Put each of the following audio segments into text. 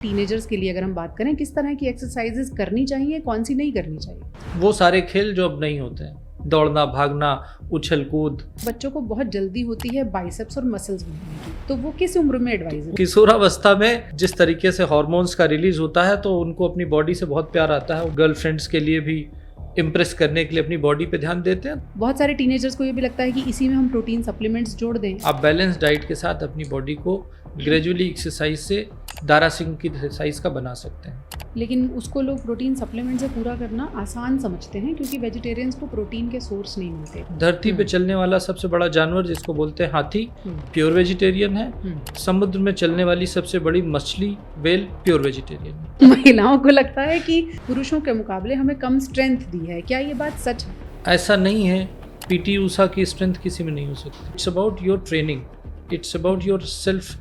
Teenagers के लिए अगर हम बात करें, किस तरह की एक्सरसाइजेस करनी चाहिए, कौन सी नहीं करनी चाहिए? वो सारे खेल जो अब नहीं होते हैं, दौड़ना, भागना, उछल कूद। बच्चों को बहुत जल्दी होती है बाइसेप्स और मसल्स बनने की, तो वो किस उम्र में एडवाइज है? किशोरावस्था में जिस तरीके से हार्मोन्स का रिलीज होता है तो उनको अपनी बॉडी से बहुत प्यार आता है। गर्लफ्रेंड्स के लिए भी इम्प्रेस करने के लिए अपनी बॉडी पे ध्यान देते हैं। बहुत सारे टीनेजर्स को ये भी लगता है कि इसी में हम प्रोटीन सप्लीमेंट्स जोड़ दें। आप बैलेंस डाइट के साथ अपनी बॉडी को ग्रेजुअली एक्सरसाइज से दारा सिंह की एक्सरसाइज का बना सकते हैं। लेकिन उसको लोग प्रोटीन सप्लीमेंट से पूरा करना आसान समझते हैं, क्योंकि वेजिटेरियंस को प्रोटीन के सोर्स नहीं मिलते। धरती पे चलने वाला सबसे बड़ा जानवर जिसको बोलते हैं हाथी, प्योर वेजिटेरियन है। समुद्र में चलने वाली सबसे बड़ी मछली व्हेल प्योर वेजिटेरियन है। महिलाओं को लगता है कि पुरुषों के मुकाबले हमें कम स्ट्रेंथ दी है, क्या ये बात सच है? ऐसा नहीं है। पीटी ऊषा की स्ट्रेंथ किसी में नहीं हो सकती। It's about your training, it's about your self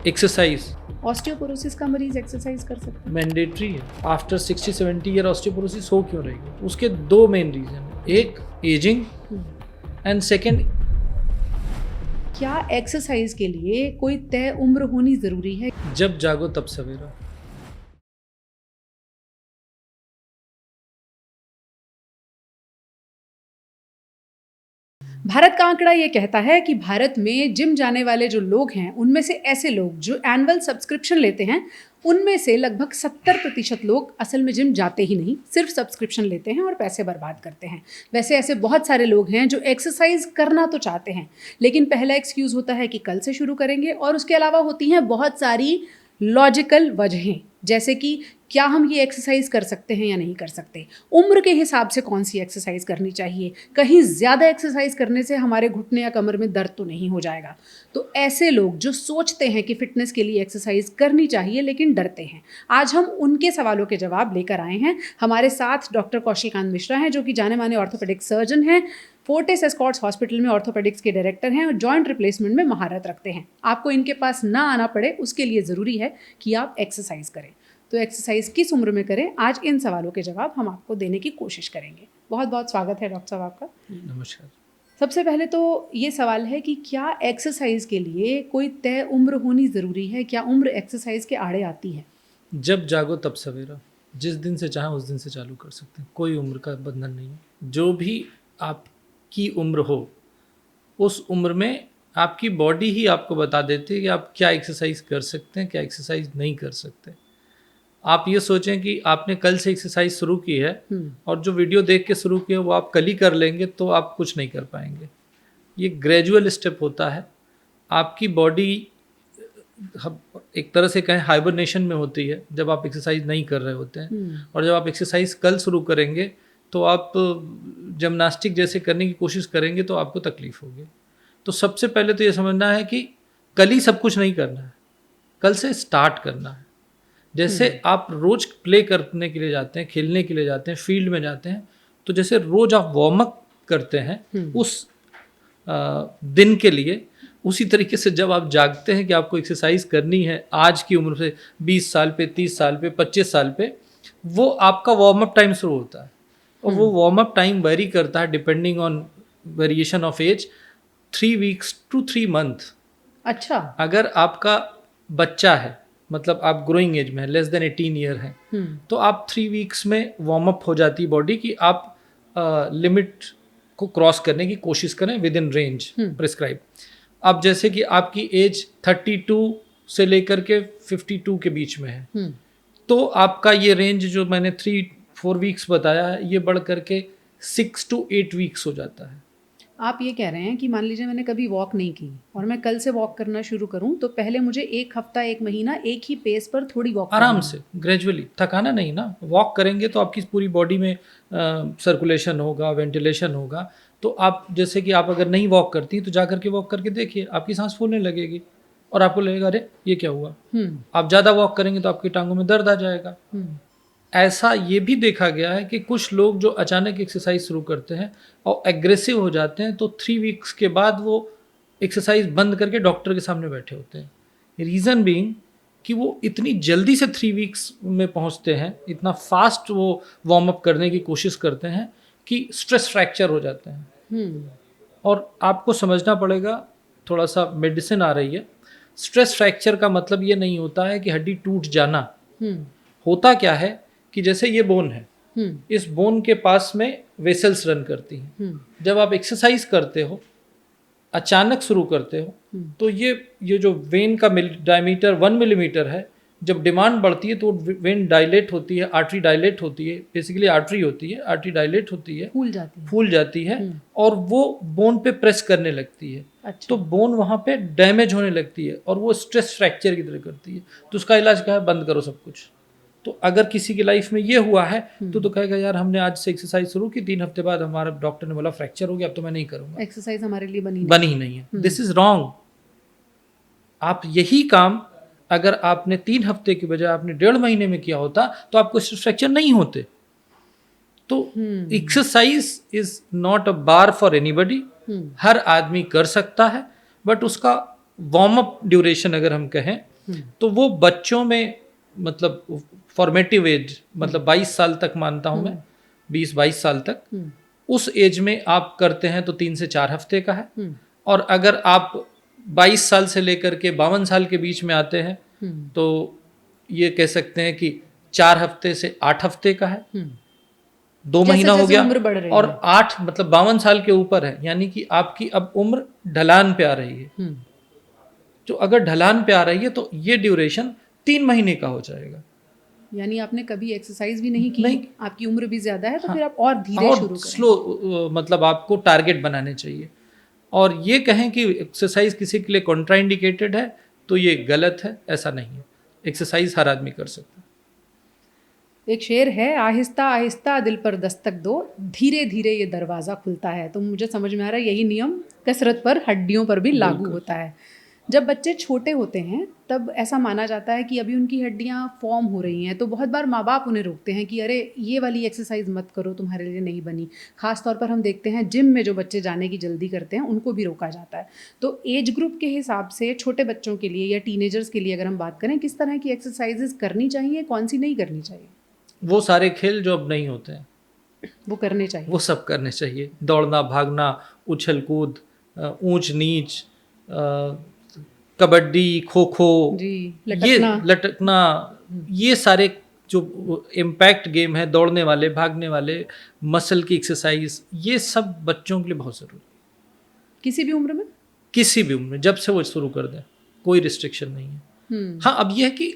exercise. Osteoporosis का मरीज एक्सरसाइज कर सकता है? मैंडेटरी है। आफ्टर 60-70 ईयर ऑस्टियोपोरोसिस हो क्यों रहेगी? उसके दो मेन रीजन है, एक एजिंग एंड सेकेंड। क्या एक्सरसाइज के लिए कोई तय उम्र होनी जरूरी है? जब जागो तब सवेरा। भारत का आंकड़ा ये कहता है कि भारत में जिम जाने वाले जो लोग हैं, उनमें से ऐसे लोग जो एनुअल सब्सक्रिप्शन लेते हैं, उनमें से लगभग 70% लोग असल में जिम जाते ही नहीं, सिर्फ सब्सक्रिप्शन लेते हैं और पैसे बर्बाद करते हैं। वैसे ऐसे बहुत सारे लोग हैं जो एक्सरसाइज करना तो चाहते हैं, लेकिन पहला एक्सक्यूज़ होता है कि कल से शुरू करेंगे, और उसके अलावा होती हैं बहुत सारी लॉजिकल वजहें, जैसे कि क्या हम ये एक्सरसाइज कर सकते हैं या नहीं कर सकते, उम्र के हिसाब से कौन सी एक्सरसाइज करनी चाहिए, कहीं ज़्यादा एक्सरसाइज करने से हमारे घुटने या कमर में दर्द तो नहीं हो जाएगा। तो ऐसे लोग जो सोचते हैं कि फिटनेस के लिए एक्सरसाइज करनी चाहिए लेकिन डरते हैं, आज हम उनके सवालों के जवाब लेकर आए हैं। हमारे साथ डॉक्टर कौशिकांत मिश्रा हैं, जो कि जाने माने ऑर्थोपेडिक सर्जन हैं, फोर्टिस एस्कॉर्ट्स हॉस्पिटल में ऑर्थोपेडिक्स के डायरेक्टर हैं और जॉइंट रिप्लेसमेंट में महारत रखते हैं। आपको इनके पास ना आना पड़े उसके लिए ज़रूरी है कि आप एक्सरसाइज करें। तो एक्सरसाइज किस उम्र में करें, आज इन सवालों के जवाब हम आपको देने की कोशिश करेंगे। बहुत बहुत स्वागत है डॉक्टर साहब आपका। नमस्कार। सबसे पहले तो ये सवाल है कि क्या एक्सरसाइज के लिए कोई तय उम्र होनी ज़रूरी है? क्या उम्र एक्सरसाइज के आड़े आती है? जब जागो तब सवेरा। जिस दिन से चाहें उस दिन से चालू कर सकते हैं, कोई उम्र का बंधन नहीं है। जो भी आपकी उम्र हो, उस उम्र में आपकी बॉडी ही आपको बता देती है कि आप क्या एक्सरसाइज कर सकते हैं, क्या एक्सरसाइज नहीं कर सकते। आप ये सोचें कि आपने कल से एक्सरसाइज शुरू की है और जो वीडियो देख के शुरू किया वो आप कल ही कर लेंगे तो आप कुछ नहीं कर पाएंगे। ये ग्रेजुअल स्टेप होता है। आपकी बॉडी एक तरह से कहें हाइबरनेशन में होती है जब आप एक्सरसाइज नहीं कर रहे होते हैं, और जब आप एक्सरसाइज कल शुरू करेंगे तो आप जिम्नास्टिक जैसे करने की कोशिश करेंगे तो आपको तकलीफ होगी। तो सबसे पहले तो ये समझना है कि कल ही सब कुछ नहीं करना है, कल से स्टार्ट करना है। जैसे आप रोज प्ले करने के लिए जाते हैं, खेलने के लिए जाते हैं, फील्ड में जाते हैं, तो जैसे रोज आप वार्म अप करते हैं उस दिन के लिए, उसी तरीके से जब आप जागते हैं कि आपको एक्सरसाइज करनी है आज की उम्र से 20 साल पे, 30 साल पे, 25 साल पे, वो आपका वार्म अप टाइम शुरू होता है। और वो वार्म अप टाइम वेरी करता है depending on variation of age, 3 weeks to 3 month. अच्छा। अगर आपका बच्चा है, मतलब आप ग्रोइंग एज में है, लेस देन 18 ईयर है, तो आप 3 वीक्स में वार्म अप हो जाती है बॉडी की आप लिमिट को क्रॉस करने की कोशिश करें विद इन रेंज प्रिस्क्राइब। अब जैसे कि आपकी एज 32 से लेकर के 52 के बीच में है, तो आपका ये रेंज जो मैंने 3-4 वीक्स बताया है, ये बढ़ करके 6 to 8 वीक्स हो जाता है। आप ये कह रहे हैं कि मान लीजिए मैंने कभी वॉक नहीं की और मैं कल से वॉक करना शुरू करूं, तो पहले मुझे 1 हफ्ता 1 महीना एक ही पेस पर थोड़ी वॉक आराम से ग्रेजुअली, थकाना नहीं ना। वॉक करेंगे तो आपकी पूरी बॉडी में सर्कुलेशन होगा, वेंटिलेशन होगा। तो आप जैसे कि आप अगर नहीं वॉक करती तो जा करके वॉक करके देखिए, आपकी सांस फूलने लगेगी और आपको लगेगा अरे ये क्या हुआ। आप ज़्यादा वॉक करेंगे तो आपकी टांगों में दर्द आ जाएगा। ऐसा ये भी देखा गया है कि कुछ लोग जो अचानक एक्सरसाइज शुरू करते हैं और एग्रेसिव हो जाते हैं, तो 3 वीक्स के बाद वो एक्सरसाइज बंद करके डॉक्टर के सामने बैठे होते हैं। रीज़न बीइंग कि वो इतनी जल्दी से 3 वीक्स में पहुंचते हैं, इतना फास्ट वो वार्म अप करने की कोशिश करते हैं कि स्ट्रेस फ्रैक्चर हो जाते हैं। और आपको समझना पड़ेगा, थोड़ा सा मेडिसिन आ रही है। स्ट्रेस फ्रैक्चर का मतलब ये नहीं होता है कि हड्डी टूट जाना, होता क्या है कि जैसे ये बोन है, इस बोन के पास में वेसल्स रन करती हैं। जब आप एक्सरसाइज करते हो, अचानक शुरू करते हो, तो ये जो वेन का डायमीटर 1 मिलीमीटर है, जब डिमांड बढ़ती है तो वेन डायलेट होती है, आर्टरी डायलेट होती है, बेसिकली आर्टरी होती है, आर्टरी डायलेट होती है, फूल जाती है और वो बोन पे प्रेस करने लगती है। अच्छा। तो बोन वहाँ पे डैमेज होने लगती है और वो स्ट्रेस फ्रैक्चर की तरह करती है। तो उसका इलाज क्या है? बंद करो सब कुछ। तो अगर किसी की लाइफ में ये हुआ है तो कहेगा यार हमने आज से एक्सरसाइज शुरू की, 3 हफ्ते बाद हमारा डॉक्टर ने बोला फ्रैक्चर हो गया, अब तो मैं नहीं करूंगा, एक्सरसाइज हमारे लिए बनी ही नहीं है। This is wrong. आप यही काम अगर आपने 3 हफ्ते की बजाय आपने 1.5 महीने में किया होता तो आपको फ्रैक्चर नहीं होते। तो exercise is not a bar for anybody, हर आदमी कर सकता है, बट उसका वार्म अप ड्यूरेशन अगर हम कहें तो वो बच्चों में, मतलब फॉर्मेटिव एज, मतलब 22 साल तक मानता हूं मैं, 20-22 साल तक, उस एज में आप करते हैं तो 3 से 4 हफ्ते का है। और अगर आप 22 साल से लेकर के 52 साल के बीच में आते हैं तो ये कह सकते हैं कि 4 हफ्ते से 8 हफ्ते का है, 2 महीना हो गया। और 8 मतलब 52 साल के ऊपर है, यानी कि आपकी अब उम्र ढलान पे आ रही है। तो अगर ढलान पे आ रही है तो ये ड्यूरेशन 3 महीने का हो जाएगा। यानी आपने कभी एक्सरसाइज भी नहीं की, आपकी उम्र भी ज्यादा है, तो फिर आप और धीरे शुरू करें, स्लो, मतलब आपको टारगेट बनाने चाहिए। और ये कहें कि एक्सरसाइज किसी के लिए कॉन्ट्राइंडिकेटेड है तो ये गलत है, ऐसा नहीं है। एक्सरसाइज हर आदमी कर सकता है। एक शेर है, आहिस्ता आहिस्ता दिल पर दस्तक दो, धीरे धीरे ये दरवाज़ा खुलता है। तो मुझे समझ में आ रहा है यही नियम कसरत पर, हड्डियों पर भी लागू होता है। जब बच्चे छोटे होते हैं तब ऐसा माना जाता है कि अभी उनकी हड्डियां फॉर्म हो रही हैं, तो बहुत बार माँ बाप उन्हें रोकते हैं कि अरे ये वाली एक्सरसाइज मत करो, तुम्हारे लिए नहीं बनी। खास तौर पर हम देखते हैं जिम में जो बच्चे जाने की जल्दी करते हैं उनको भी रोका जाता है। तो एज ग्रुप के हिसाब से छोटे बच्चों के लिए या टीनेजर्स के लिए अगर हम बात करें, किस तरह की एक्सरसाइजेज करनी चाहिए, कौन सी नहीं करनी चाहिए? वो सारे खेल जो अब नहीं होते हैं वो करने चाहिए, वो सब करने चाहिए। दौड़ना, भागना, उछल कूद, ऊंच नीच, कबड्डी, खो खो, लटकना, ये सारे जो इम्पैक्ट गेम है, दौड़ने वाले, भागने वाले, मसल की एक्सरसाइज, ये सब बच्चों के लिए बहुत ज़रूरी है। किसी भी उम्र में, किसी भी उम्र में, जब से वो शुरू कर दें, कोई रिस्ट्रिक्शन नहीं है। हाँ, अब यह है कि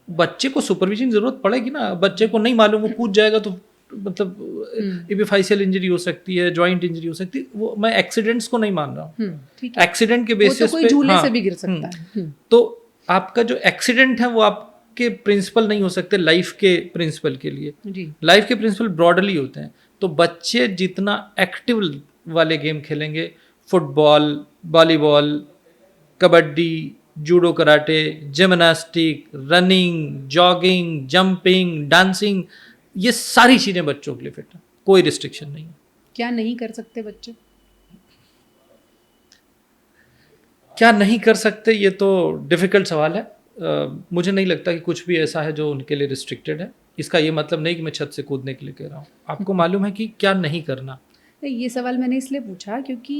बच्चे को सुपरविजन जरूरत पड़ेगी ना। बच्चे को नहीं मालूम, वो कूद जाएगा तो मतलब एपिफाइशियल इंजरी हो सकती है, जॉइंट इंजरी हो सकती है। वो मैं एक्सीडेंट्स को नहीं मान रहा हूँ, एक्सीडेंट के बेसिस पे झूले से भी गिर सकता है। तो आपका जो एक्सीडेंट है वो आपके प्रिंसिपल नहीं हो सकते लाइफ के प्रिंसिपल के लिए। लाइफ के प्रिंसिपल ब्रॉडली होते हैं। तो बच्चे जितना एक्टिव वाले गेम खेलेंगे, football, volleyball, kabaddi, judo, karate, gymnastic, running, jogging, jumping, dancing, ये सारी चीज़ें बच्चों के लिए फिट है, कोई रिस्ट्रिक्शन नहीं है। क्या नहीं कर सकते बच्चे? क्या नहीं कर सकते, ये तो डिफ़िकल्ट सवाल है। मुझे नहीं लगता कि कुछ भी ऐसा है जो उनके लिए रिस्ट्रिक्टेड है। इसका ये मतलब नहीं कि मैं छत से कूदने के लिए कह रहा हूँ। आपको मालूम है कि क्या नहीं करना। ये सवाल मैंने इसलिए पूछा क्योंकि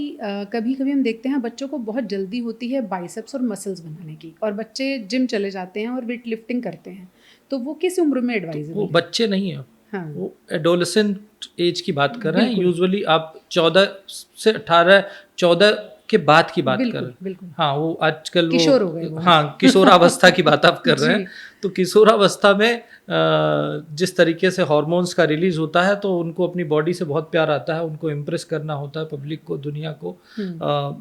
कभी कभी हम देखते हैं बच्चों को बहुत जल्दी होती है बाइसेप्स और मसल्स बनाने की, और बच्चे जिम चले जाते हैं और वेट लिफ्टिंग करते हैं। तो वो किस उम्र में एडवाइजेबल है? वो बच्चे नहीं है, हाँ। वो एडोलेसेंट एज की बात कर रहे हैं। यूजुअली आप 14 से 18, 14 के बाद की बात कर रहे हैं। हाँ, वो आजकल किशोर हो गए। हाँ, किशोरावस्था की बात आप कर रहे हैं। तो किशोरावस्था में जिस तरीके से हार्मोन्स का रिलीज होता है तो उनको अपनी बॉडी से बहुत प्यार आता है, उनको इम्प्रेस करना होता है पब्लिक को, दुनिया को।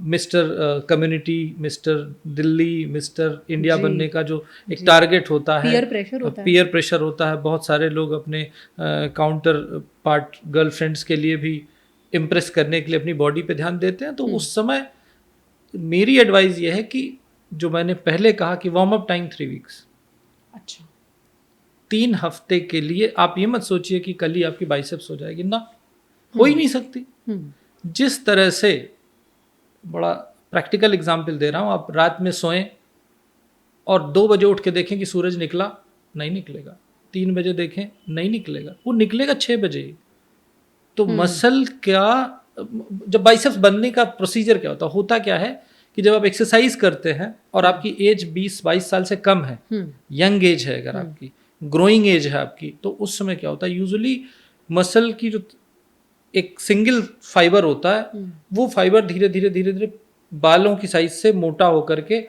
Mister community, mister Delhi, mister India बनने का जो एक टारगेट होता है, पीयर प्रेशर होता है। बहुत सारे लोग अपने काउंटर पार्ट गर्लफ्रेंड्स के लिए भी इम्प्रेस करने के लिए अपनी बॉडी पे ध्यान देते हैं। तो उस समय मेरी एडवाइस ये है कि जो मैंने पहले कहा कि वार्म अप टाइम 3 वीक्स। अच्छा, 3 हफ्ते के लिए आप ये मत सोचिए कि कल ही आपकी बाइसेप्स हो जाएगी ना, हो ही नहीं सकती। जिस तरह से, बड़ा प्रैक्टिकल एग्जाम्पल दे रहा हूँ, आप रात में सोएं और 2 बजे उठ के देखें कि सूरज निकला, नहीं निकलेगा। 3 बजे देखें, नहीं निकलेगा, वो निकलेगा 6 बजे। तो मसल क्या, जब बाइसेप्स बनने का प्रोसीजर क्या होता है क्या है कि जब आप एक्सरसाइज करते हैं और आपकी एज 20-22 साल से कम है, यंग एज है, अगर आपकी ग्रोइंग एज है आपकी, तो उस समय क्या होता है, यूजुअली मसल की जो एक सिंगल फाइबर होता है, वो फाइबर धीरे धीरे धीरे धीरे बालों की साइज से मोटा होकर के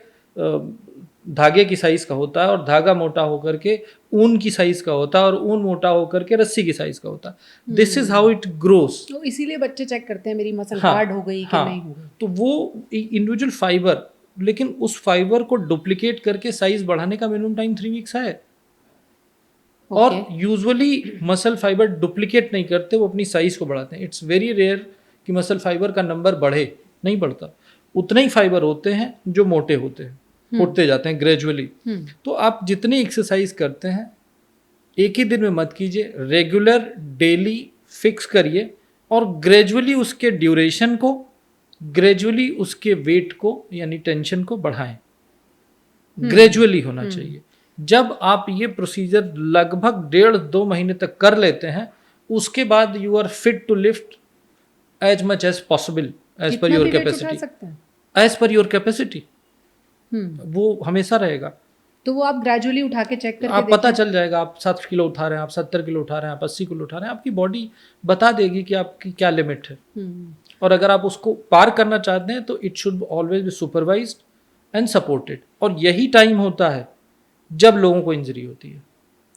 धागे की साइज का होता है, और धागा मोटा होकर के ऊन की साइज का होता है, और ऊन मोटा होकर के रस्सी की साइज का होता है. This is how it grows. तो इसीलिए बच्चे चेक करते हैं मेरी मसल हाँ, हार्ड हो गई कि नहीं हो गई. तो वो इंडिविजुअल फाइबर, लेकिन उस फाइबर को डुप्लीकेट करके साइज बढ़ाने का मिनिमम टाइम 3 वीक्स है. और यूजुअली मसल फाइबर डुप्लीकेट नहीं करते, वो अपनी साइज को बढ़ाते हैं. इट्स वेरी रेयर कि मसल फाइबर का नंबर बढ़े, नहीं बढ़ता. उतने ही फाइबर होते हैं जो मोटे होते हैं, उठते जाते हैं ग्रेजुअली. तो आप जितनी एक्सरसाइज करते हैं एक ही दिन में मत कीजिए, रेगुलर डेली फिक्स करिए, और ग्रेजुअली उसके ड्यूरेशन को, ग्रेजुअली उसके वेट को यानी टेंशन को बढ़ाएं. ग्रेजुअली होना चाहिए. जब आप ये प्रोसीजर लगभग 1.5-2 महीने तक कर लेते हैं, उसके बाद you are fit to lift as much as possible as per your capacity. As per your capacity वो हमेशा रहेगा. तो वो आप ग्रेजुअली उठा के चेक करके आप पता चल जाएगा, आप 60 किलो उठा रहे हैं, आप 70 किलो उठा रहे हैं, आप 80 किलो उठा रहे हैं, आपकी बॉडी बता देगी कि आपकी क्या लिमिट है. और अगर आप उसको पार करना चाहते हैं तो it should always be supervised and supported. और यही टाइम होता है जब लोगों को इंजरी होती है.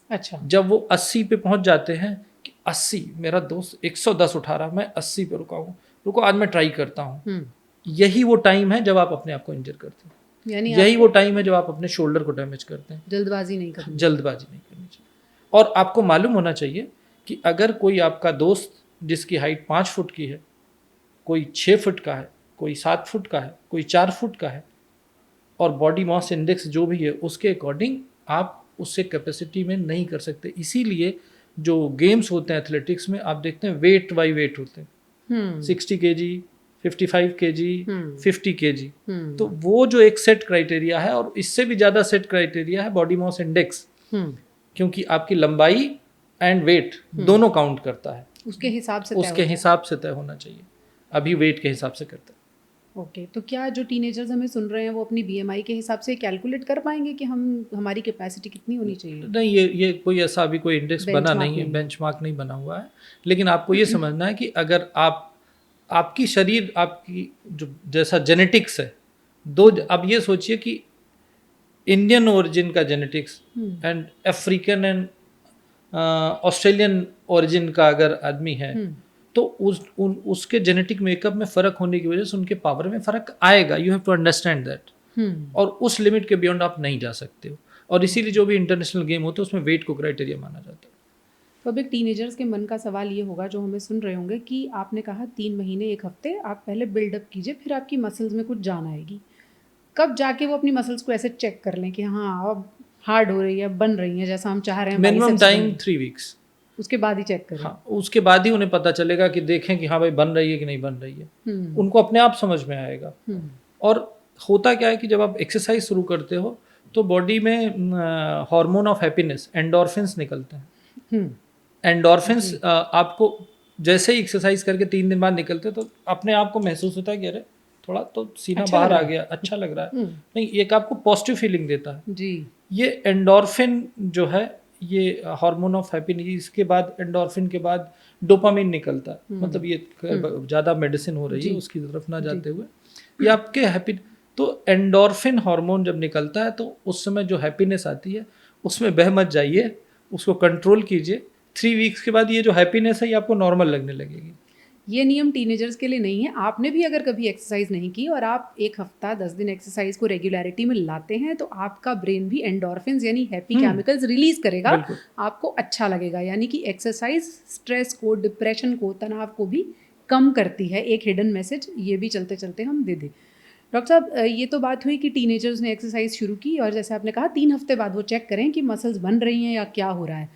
अच्छा. जब वो 80 पे पहुंच जाते हैं कि 80, मेरा दोस्त 110 उठा रहा, मैं 80 पे रुका हूँ, रुको आज मैं ट्राई करता हूँ. यही वो टाइम है जब आप अपने आप को इंजर करते हैं. यानी यही वो टाइम है जब आप अपने शोल्डर को डैमेज करते हैं. जल्दबाजी नहीं करनी चाहिए. और आपको मालूम होना चाहिए कि अगर कोई आपका दोस्त जिसकी हाइट 5 फुट की है, कोई 6 फुट का है, कोई 7 फुट का है, कोई 4 फुट का है, और बॉडी मास इंडेक्स जो भी है उसके अकॉर्डिंग आप उससे कैपेसिटी में नहीं कर सकते. इसीलिए जो गेम्स होते हैं एथलेटिक्स में, आप देखते हैं वेट बाई वेट होते हैं. 60 kg, 55 kg, 50 kg. तो वो जो एक सेट क्राइटेरिया है, और इससे भी ज़्यादा सेट क्राइटेरिया है बॉडी मास इंडेक्स, क्योंकि आपकी लंबाई एंड वेट दोनों काउंट करता है. उसके हिसाब से तय होना चाहिए. अभी वेट के हिसाब से करता है. ओके. तो क्या जो टीनेजर्स हमें सुन रहे हैं वो अपनी BMI के हिसाब से कैलकुलेट कर पाएंगे कि हमारी कैपेसिटी कितनी होनी चाहिए? नहीं, ये कोई ऐसा अभी कोई इंडेक्स बना नहीं है, बेंचमार्क नहीं बना हुआ है. लेकिन आपको ये समझना है कि अगर आपकी शरीर, आपकी जो जैसा जेनेटिक्स है, अब ये सोचिए कि इंडियन ओरिजिन का genetics and African and Australian origin का अगर आदमी है, तो उसके जेनेटिक मेकअप में फ़र्क होने की वजह से उनके पावर में फ़र्क आएगा. You have to understand that. और उस लिमिट के बियॉन्ड आप नहीं जा सकते हो. और इसीलिए जो भी इंटरनेशनल गेम होते हैं उसमें वेट को क्राइटेरिया माना जाता है. तो अब एक टीनेजर्स के मन का सवाल ये होगा जो हमें सुन रहे होंगे कि आपने कहा 3 महीने 1 हफ्ते आप पहले बिल्डअप कीजिए, फिर आपकी मसल्स में कुछ जान आएगी. कब जाके वो अपनी मसल्स को ऐसे चेक कर लें कि हाँ अब हार्ड हो रही है, बन रही है जैसा हम चाह रहे हैं? Minimum time 3 weeks. उसके बाद ही चेक करें. हाँ, उसके बाद ही उन्हें पता चलेगा कि देखें कि हाँ भाई बन रही है कि नहीं बन रही है. उनको अपने आप समझ में आएगा. और होता क्या है कि जब आप एक्सरसाइज शुरू करते हो तो बॉडी में हार्मोन ऑफ हैप्पीनेस, एंडोर्फिन्स निकलते हैं. एंडोर्फिन्स आपको जैसे ही एक्सरसाइज करके 3 दिन बाद निकलते तो अपने आप को महसूस होता है कि अरे थोड़ा तो सीना अच्छा बाहर आ गया, अच्छा लग रहा है. नहीं, एक आपको पॉजिटिव फीलिंग देता है जी. ये एंडोर्फिन जो है, ये हार्मोन ऑफ हैप्पीनेस, इसके बाद एंडोर्फिन के बाद डोपामिन निकलता है. मतलब ये ज़्यादा मेडिसिन हो रही है उसकी तरफ ना जाते हुए ये आपके हैप्पी. तो एंडोर्फिन हार्मोन जब निकलता है तो उस समय जो हैप्पीनेस आती है उसमें बह मत जाइए, उसको कंट्रोल कीजिए. 3 वीक्स के बाद ये जो हैप्पीनेस है ये आपको नॉर्मल लगने लगेगी. ये नियम टीनेजर्स के लिए नहीं है. आपने भी अगर कभी एक्सरसाइज नहीं की और आप 1 हफ्ता 10 दिन एक्सरसाइज को रेगुलरिटी में लाते हैं तो आपका ब्रेन भी एंडोर्फिन्स यानी हैप्पी केमिकल्स रिलीज करेगा. आपको अच्छा लगेगा. यानी कि एक्सरसाइज स्ट्रेस को, डिप्रेशन को, तनाव को भी कम करती है. एक हिडन मैसेज ये भी चलते चलते हम दे दें. डॉक्टर साहब, ये तो बात हुई कि टीनेजर्स ने एक्सरसाइज शुरू की और जैसे आपने कहा 3 हफ्ते बाद वो चेक करें कि मसल्स बन रही हैं या क्या हो रहा है.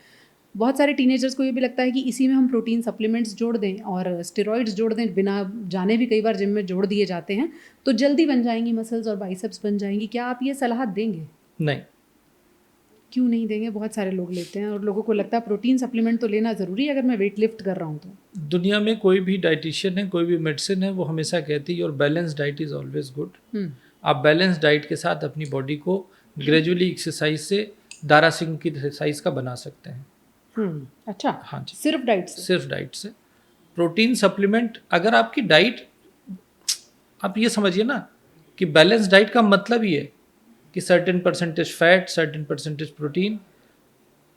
बहुत सारे टीनेजर्स को ये भी लगता है कि इसी में हम प्रोटीन सप्लीमेंट्स जोड़ दें और स्टेरॉइड्स जोड़ दें, बिना जाने भी कई बार जिम में जोड़ दिए जाते हैं, तो जल्दी बन जाएंगी मसल्स और बाइसेप्स बन जाएंगी. क्या आप ये सलाह देंगे? नहीं, क्यों नहीं देंगे? बहुत सारे लोग लेते हैं और लोगों को लगता है प्रोटीन सप्लीमेंट तो लेना ज़रूरी है अगर मैं वेट लिफ्ट कर रहा हूँ तो। दुनिया में कोई भी डाइटिशियन है, कोई भी मेडिसिन है, वो हमेशा कहती है और balance diet is always good. आप बैलेंस डाइट के साथ अपनी बॉडी को ग्रेजुअली एक्सरसाइज से दारा सिंह की एक्सरसाइज का बना सकते हैं। अच्छा, हाँ जी, सिर्फ डाइट से? सिर्फ डाइट से। प्रोटीन सप्लीमेंट, अगर आपकी डाइट, आप ये समझिए ना कि बैलेंस डाइट का मतलब ही है कि certain percentage fat, certain percentage protein.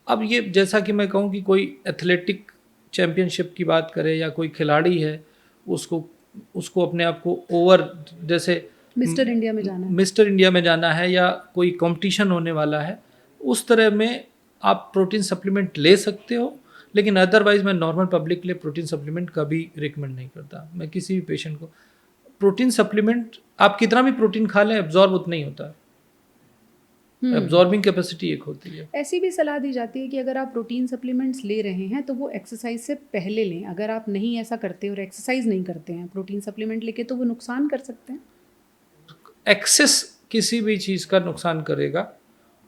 अब ये जैसा कि मैं कहूँ कि कोई एथलेटिक चैम्पियनशिप की बात करे या कोई खिलाड़ी है, उसको अपने आप को ओवर, जैसे मिस्टर इंडिया में जाना है, मिस्टर इंडिया में जाना है या कोई कंपटीशन होने वाला है, उस तरह में आप प्रोटीन सप्लीमेंट ले सकते हो। लेकिन अदरवाइज मैं नॉर्मल पब्लिक के लिए प्रोटीन सप्लीमेंट कभी रिकमेंड नहीं करता। मैं किसी भी पेशेंट को प्रोटीन सप्लीमेंट, आप कितना भी प्रोटीन खा लें, एब्जॉर्ब उतना ही होता है। एब्जॉर्बिंग कैपेसिटी एक होती है। ऐसी भी सलाह दी जाती है कि अगर आप प्रोटीन सप्लीमेंट्स ले रहे हैं तो वो एक्सरसाइज से पहले लें। अगर आप नहीं ऐसा करते और एक्सरसाइज नहीं करते हैं प्रोटीन सप्लीमेंट लेके, तो वो नुकसान कर सकते हैं। एक्सेस किसी भी चीज़ का नुकसान करेगा।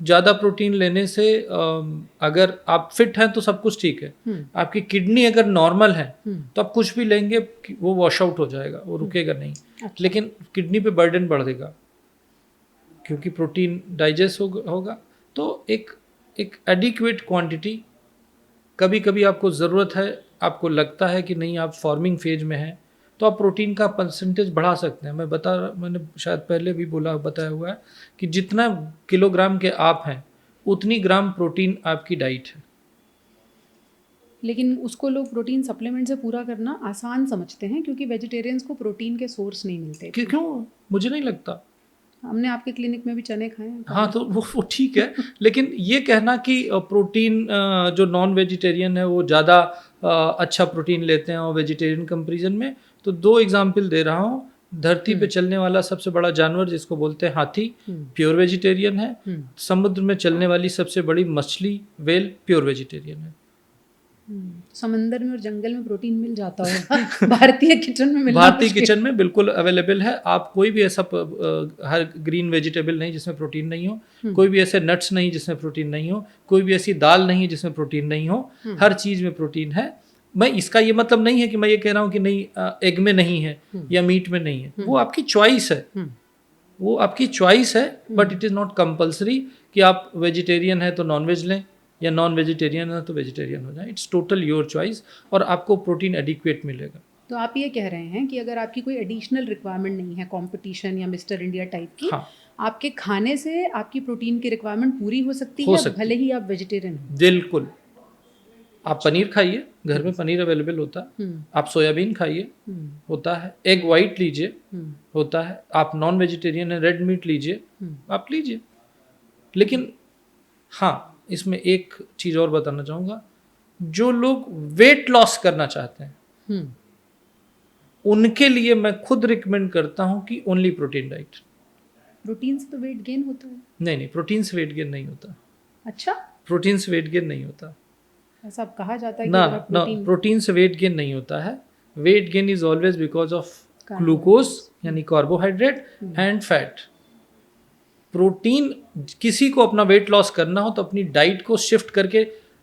ज़्यादा प्रोटीन लेने से अगर आप फिट हैं तो सब कुछ ठीक है। आपकी किडनी अगर नॉर्मल है तो आप कुछ भी लेंगे वो वॉश आउट हो जाएगा, वो रुकेगा नहीं। अच्छा। लेकिन किडनी पे बर्डन बढ़ेगा क्योंकि प्रोटीन डाइजेस्ट होगा। तो एक एडिक्वेट क्वांटिटी, कभी कभी आपको ज़रूरत है, आपको लगता है कि नहीं आप फॉर्मिंग फेज में हैं, तो आप प्रोटीन का परसेंटेज बढ़ा सकते हैं। मैंने शायद पहले भी बताया हुआ है कि जितना किलोग्राम के आप हैं उतनी ग्राम प्रोटीन आपकी डाइट है। लेकिन उसको लोग प्रोटीन सप्लीमेंट से पूरा करना आसान समझते हैं क्योंकि वेजिटेरियंस को प्रोटीन के सोर्स नहीं मिलते। क्यों? मुझे नहीं लगता। हमने आपके क्लिनिक में भी चने खाए हैं। हाँ, तो वो ठीक है। लेकिन ये कहना कि प्रोटीन जो नॉन वेजिटेरियन है वो ज़्यादा अच्छा प्रोटीन लेते हैं और वेजिटेरियन कंपैरिजन में, तो 2 एग्जाम्पल दे रहा हूँ। धरती पे चलने वाला सबसे बड़ा जानवर जिसको बोलते हैं हाथी, प्योर वेजिटेरियन है। समुद्र में चलने वाली सबसे बड़ी मछली वेल प्योर वेजिटेरियन है। समंदर में और जंगल में प्रोटीन मिल जाता होगा। भारतीय किचन में मिलना भारतीय किचन में बिल्कुल अवेलेबल है। आप कोई भी ऐसा हर ग्रीन वेजिटेबल नहीं जिसमें प्रोटीन नहीं हो, कोई भी ऐसे नट्स नहीं जिसमें प्रोटीन नहीं हो, कोई भी ऐसी दाल नहीं जिसमें प्रोटीन नहीं हो। हर चीज़ में प्रोटीन है। मैं इसका ये मतलब नहीं है कि मैं ये कह रहा हूँ कि नहीं एग में नहीं है या मीट में नहीं है। वो आपकी चॉइस है, वो आपकी चॉइस है, but it is not compulsory कि आप वेजिटेरियन है तो नॉनवेज लें या नॉन वेजिटेरियन है तो वेजिटेरियन हो जाए। इट्स टोटल योर चॉइस और आपको प्रोटीन एडिक्वेट मिलेगा। तो आप ये कह रहे हैं कि अगर आपकी कोई एडिशनल रिक्वायरमेंट नहीं है कंपटीशन या मिस्टर इंडिया टाइप की, हाँ, आपके खाने से आपकी प्रोटीन की रिक्वायरमेंट पूरी हो सकती है, भले ही आप वेजिटेरियन हो। बिल्कुल। आप पनीर खाइए, घर में पनीर अवेलेबल होता है। आप सोयाबीन खाइए, होता है। एग वाइट लीजिए, होता है। आप नॉन वेजिटेरियन है, रेड मीट लीजिए, आप लीजिए। लेकिन हाँ, इसमें एक चीज़ और बताना चाहूँगा, जो लोग वेट लॉस करना चाहते हैं उनके लिए मैं खुद रिकमेंड करता हूँ कि ओनली प्रोटीन डाइट। प्रोटीन से तो वेट गेन होता है? नहीं, प्रोटीन से वेट गेन नहीं होता। अच्छा, प्रोटीन से वेट गेन नहीं होता, ऐसा अब कहा जाता है कि ना, प्रोटीन से वेट गेन नहीं होता है। Weight gain is always because of glucose यानी कार्बोहाइड्रेट एंड फैट। प्रोटीन, किसी को अपना वेट लॉस करना हो तो अपनी डाइट को शिफ्ट करके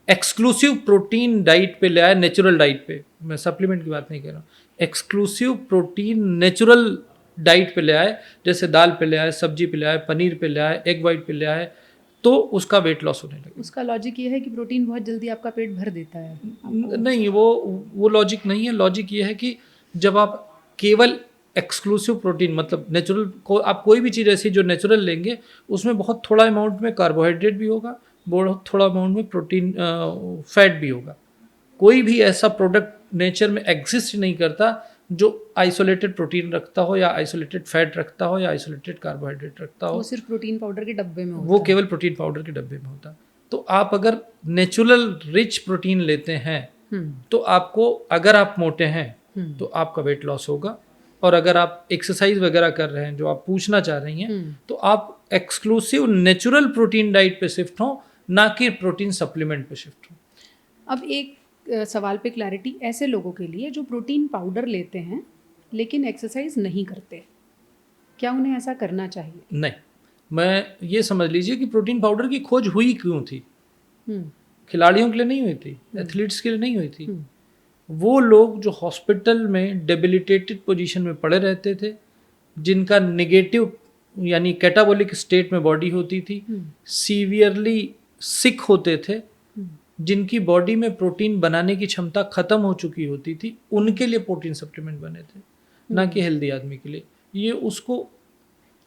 एक्सक्लूसिव प्रोटीन डाइट पे ले आए, नेचुरल डाइट पे। मैं सप्लीमेंट की बात नहीं कर रहा हूँ, एक्सक्लूसिव प्रोटीन नेचुरल डाइट पे ले आए, जैसे दाल पे ले आए, सब्जी पे ले आए, पनीर पे ले आए, एग वाइट पे ले आए, तो उसका वेट लॉस होने लगे। उसका लॉजिक ये है कि प्रोटीन बहुत जल्दी आपका पेट भर देता है। नहीं, वो लॉजिक नहीं है। लॉजिक ये है कि जब आप केवल एक्सक्लूसिव प्रोटीन, मतलब नेचुरल को, आप कोई भी चीज़ ऐसी जो नेचुरल लेंगे उसमें बहुत थोड़ा अमाउंट में कार्बोहाइड्रेट भी होगा, बहुत थोड़ा अमाउंट में प्रोटीन फैट भी होगा। कोई भी ऐसा प्रोडक्ट नेचर में एग्जिस्ट नहीं करता जो आइसोलेटेड प्रोटीन रखता हो या आइसोलेटेड फैट रखता हो या आइसोलेटेड कार्बोहाइड्रेट रखता हो। वो सिर्फ प्रोटीन पाउडर के डब्बे में होता है। वो केवल प्रोटीन पाउडर के डब्बे में होता है। तो आप अगर नेचुरल रिच प्रोटीन लेते हैं तो आपको, अगर आप मोटे हैं तो आपका वेट लॉस होगा, और अगर आप एक्सरसाइज वगैरह कर रहे हैं जो आप पूछना चाह रही हैं तो आप एक्सक्लूसिव नेचुरल प्रोटीन डाइट पे शिफ्ट हो, ना कि प्रोटीन सप्लीमेंट पे शिफ्ट हो। अब एक सवाल पे क्लैरिटी, ऐसे लोगों के लिए जो प्रोटीन पाउडर लेते हैं लेकिन एक्सरसाइज नहीं करते, क्या उन्हें ऐसा करना चाहिए? नहीं, मैं ये समझ लीजिए कि प्रोटीन पाउडर की खोज हुई क्यों थी, हम्म, खिलाड़ियों के लिए नहीं हुई थी, एथलीट्स के लिए नहीं हुई थी। वो लोग जो हॉस्पिटल में डेबिलिटेटेड पोजीशन में पड़े रहते थे, जिनका नेगेटिव यानी कैटाबॉलिक स्टेट में बॉडी होती थी, सीवियरली सिक होते थे, जिनकी बॉडी में प्रोटीन बनाने की क्षमता खत्म हो चुकी होती थी, उनके लिए प्रोटीन सप्लीमेंट बने थे, ना कि हेल्दी आदमी के लिए। ये उसको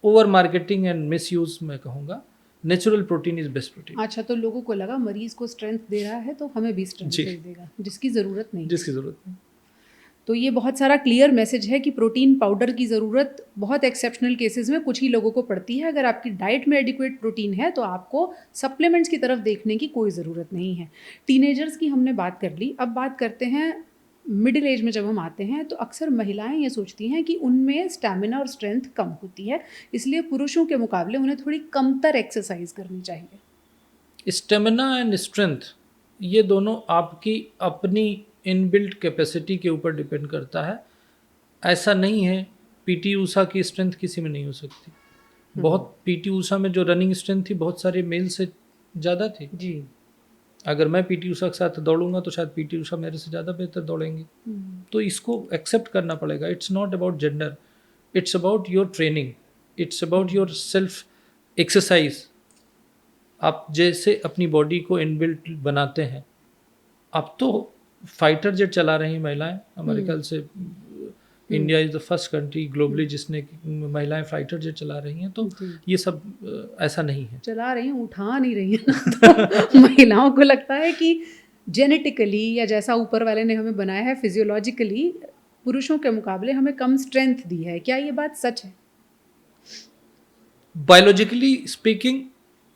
over marketing and miss use मैं कहूँगा। Natural protein is best protein. अच्छा, तो लोगों को लगा मरीज को स्ट्रेंथ दे रहा है तो हमें भी स्ट्रेंथ जी। दे देगा, जिसकी ज़रूरत नहीं। जिसकी जरूरत नहीं। तो ये बहुत सारा क्लियर मैसेज है कि प्रोटीन पाउडर की ज़रूरत बहुत एक्सेप्शनल केसेस में कुछ ही लोगों को पड़ती है। अगर आपकी डाइट में एडिक्वेट प्रोटीन है तो आपको सप्लीमेंट्स की तरफ देखने की कोई ज़रूरत नहीं है। टीनेजर्स की हमने बात कर ली, अब बात करते हैं मिडिल एज में। जब हम आते हैं तो अक्सर महिलाएं ये सोचती हैं कि उनमें स्टैमिना और स्ट्रेंथ कम होती है, इसलिए पुरुषों के मुकाबले उन्हें थोड़ी कमतर एक्सरसाइज करनी चाहिए। स्टेमिना एंड स्ट्रेंथ ये दोनों आपकी अपनी इनबिल्ट कैपेसिटी के ऊपर डिपेंड करता है। ऐसा नहीं है पीटी ऊषा की स्ट्रेंथ किसी में नहीं हो सकती। बहुत पीटी ऊषा में जो रनिंग स्ट्रेंथ थी बहुत सारे मेल से ज़्यादा थी जी। अगर मैं पीटी ऊषा के साथ दौड़ूंगा तो शायद पीटी ऊषा मेरे से ज़्यादा बेहतर दौड़ेंगे। तो इसको एक्सेप्ट करना पड़ेगा। It's not about gender, it's about your training, it's about your self exercise. आप जैसे अपनी बॉडी को इनबिल्ट बनाते हैं। अब तो फाइटर जेट चला रही हैं महिलाएं, हमारे ख्याल से India is the first country globally जिसने महिलाएं फाइटर जेट चला रही हैं। तो ये सब ऐसा नहीं है। चला रही हैं, उठा नहीं रही हैं। महिलाओं को लगता है कि जेनेटिकली या जैसा ऊपर वाले ने हमें बनाया है फिजियोलॉजिकली पुरुषों के मुकाबले हमें कम स्ट्रेंथ दी है। क्या ये बात सच है? बायोलॉजिकली स्पीकिंग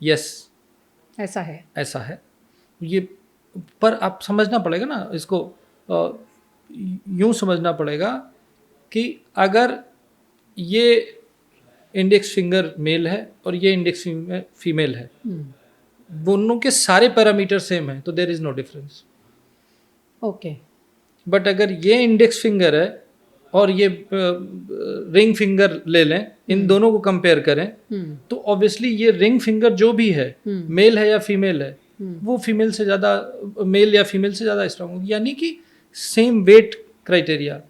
यस, ऐसा है। ऐसा है ये। पर आप समझना पड़ेगा ना इसको, यूं समझना पड़ेगा कि अगर ये इंडेक्स फिंगर मेल है और ये इंडेक्स फिंगर फीमेल है, दोनों के सारे पैरामीटर सेम है तो there is no difference. Okay. But अगर ये इंडेक्स फिंगर है और ये रिंग फिंगर ले लें, इन दोनों को कंपेयर करें तो ऑब्वियसली ये रिंग फिंगर जो भी है, मेल है या फीमेल है, वो फीमेल से ज़्यादा, मेल या फीमेल से ज़्यादा स्ट्रांग होगी। यानी कि सेम वेट क्राइटेरिया,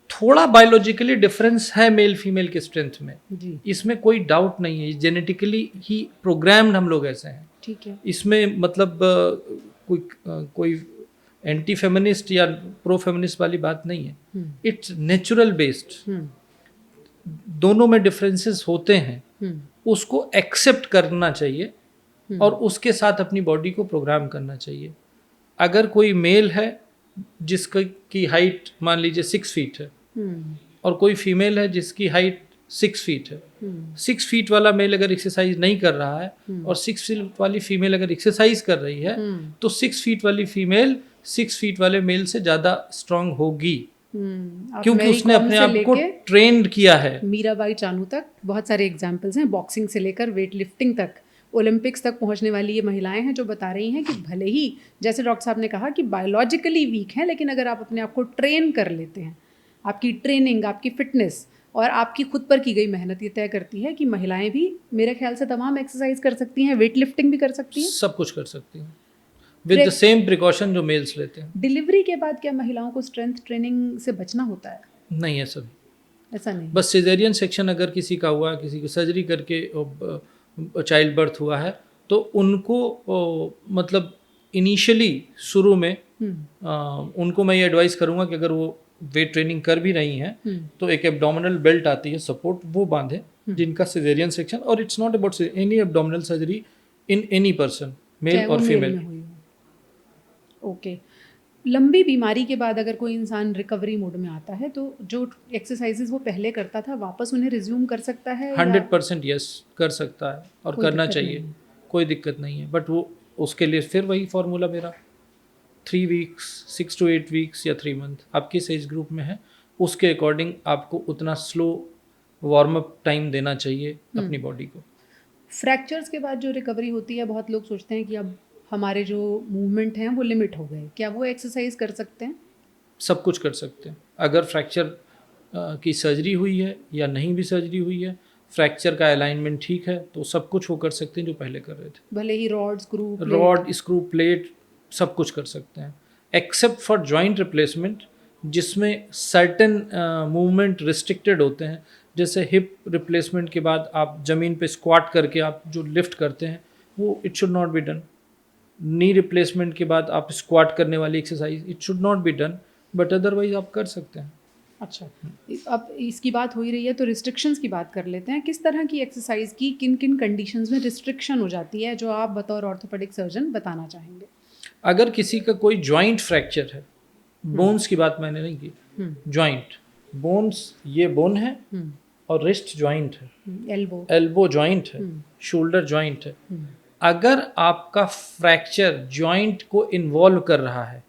थोड़ा बायोलॉजिकली डिफरेंस है मेल फीमेल के स्ट्रेंथ में जी। इसमें कोई डाउट नहीं है। जेनेटिकली ही प्रोग्राम्ड हम लोग ऐसे हैं। ठीक है। इसमें मतलब कोई एंटी फेमिनिस्ट या प्रो फेमिनिस्ट वाली बात नहीं है। It's natural based. दोनों में डिफरेंसेस होते हैं, उसको एक्सेप्ट करना चाहिए और उसके साथ अपनी बॉडी को प्रोग्राम करना चाहिए। अगर कोई मेल है जिसकी हाइट मान लीजिए 6 फीट है और कोई फीमेल है जिसकी हाइट 6 फीट है, 6 फीट वाला मेल अगर एक्सरसाइज नहीं कर रहा है और 6 फीट वाली फीमेल अगर एक्सरसाइज कर रही है तो 6 फीट वाली फीमेल 6 फीट वाले मेल से ज़्यादा स्ट्रांग होगी, क्योंकि उसने अपने आप को ट्रेंड किया है। मीराबाई चानू तक बहुत सारे एग्जाम्पल्स हैं, बॉक्सिंग से लेकर वेट लिफ्टिंग तक, ओलंपिक्स तक पहुंचने वाली ये महिलाएं हैं जो बता रही हैं कि भले ही जैसे डॉक्टर साहब ने कहा कि बायोलॉजिकली वीक हैं, लेकिन अगर आप अपने आप को ट्रेन कर लेते हैं, आपकी ट्रेनिंग, आपकी फिटनेस और आपकी खुद पर की गई मेहनत ये तय करती है कि महिलाएं भी मेरे ख्याल से तमाम एक्सरसाइज कर सकती हैं, वेट लिफ्टिंग भी कर सकती हैं, सब कुछ कर सकती हैं विद द सेम प्रिकॉशन जो मेल्स लेते हैं। डिलीवरी के बाद क्या महिलाओं को स्ट्रेंथ ट्रेनिंग से बचना होता है? नहीं, ऐसा भी ऐसा नहीं। बस सिजेरियन सेक्शन अगर किसी का हुआ, किसी को सर्जरी करके चाइल्ड बर्थ हुआ है तो उनको मतलब इनिशियली शुरू में उनको मैं ये एडवाइस करूँगा कि अगर वो वेट ट्रेनिंग कर भी रही हैं तो एक एब्डोमिनल बेल्ट आती है सपोर्ट, वो बांधे जिनका सिजेरियन सेक्शन। और it's not about any abdominal surgery in any person, male और फीमेल। ओके। लंबी बीमारी के बाद अगर कोई इंसान रिकवरी मोड में आता है तो जो एक्सरसाइजेज वो पहले करता था वापस उन्हें रिज्यूम कर सकता है? 100% यस, कर सकता है और करना चाहिए, कोई दिक्कत नहीं है। बट वो उसके लिए फिर वही फॉर्मूला मेरा 3 वीक्स, 6 to 8 वीक्स या 3 मंथ, आप किस एज ग्रुप में है उसके अकॉर्डिंग आपको उतना स्लो वार्म अप टाइम देना चाहिए अपनी बॉडी को। फ्रैक्चर्स के बाद जो रिकवरी होती है, बहुत लोग सोचते हैं कि अब हमारे जो मूवमेंट हैं वो लिमिट हो गए, क्या वो एक्सरसाइज कर सकते हैं? सब कुछ कर सकते हैं। अगर फ्रैक्चर की सर्जरी हुई है या नहीं भी सर्जरी हुई है, फ्रैक्चर का अलाइनमेंट ठीक है, तो सब कुछ वो कर सकते हैं जो पहले कर रहे थे। भले ही रॉड स्क्रू प्लेट सब कुछ कर सकते हैं, एक्सेप्ट फॉर जॉइंट रिप्लेसमेंट, जिसमें सर्टेन मूवमेंट रिस्ट्रिक्टेड होते हैं। जैसे हिप रिप्लेसमेंट के बाद आप ज़मीन पे स्क्वाट करके आप जो लिफ्ट करते हैं, वो it should not be done. Knee replacement के बाद आप स्क्वाट करने वाली exercise, it should not be done, but otherwise आप कर सकते हैं। अच्छा, अब इसकी बात हो ही रही है तो रिस्ट्रिक्शंस की बात कर लेते हैं। किस तरह की एक्सरसाइज की किन किन कंडीशंस में रिस्ट्रिक्शन हो जाती है, जो आप बतौर ऑर्थोपेडिक सर्जन बताना चाहेंगे? अगर किसी का कोई जॉइंट फ्रैक्चर है, बोन्स की बात मैंने नहीं की, जॉइंट बोन्स, ये बोन है और रिस्ट जॉइंट है, एल्बो जॉइंट है, शोल्डर जॉइंट है। अगर आपका फ्रैक्चर जॉइंट को इन्वॉल्व कर रहा है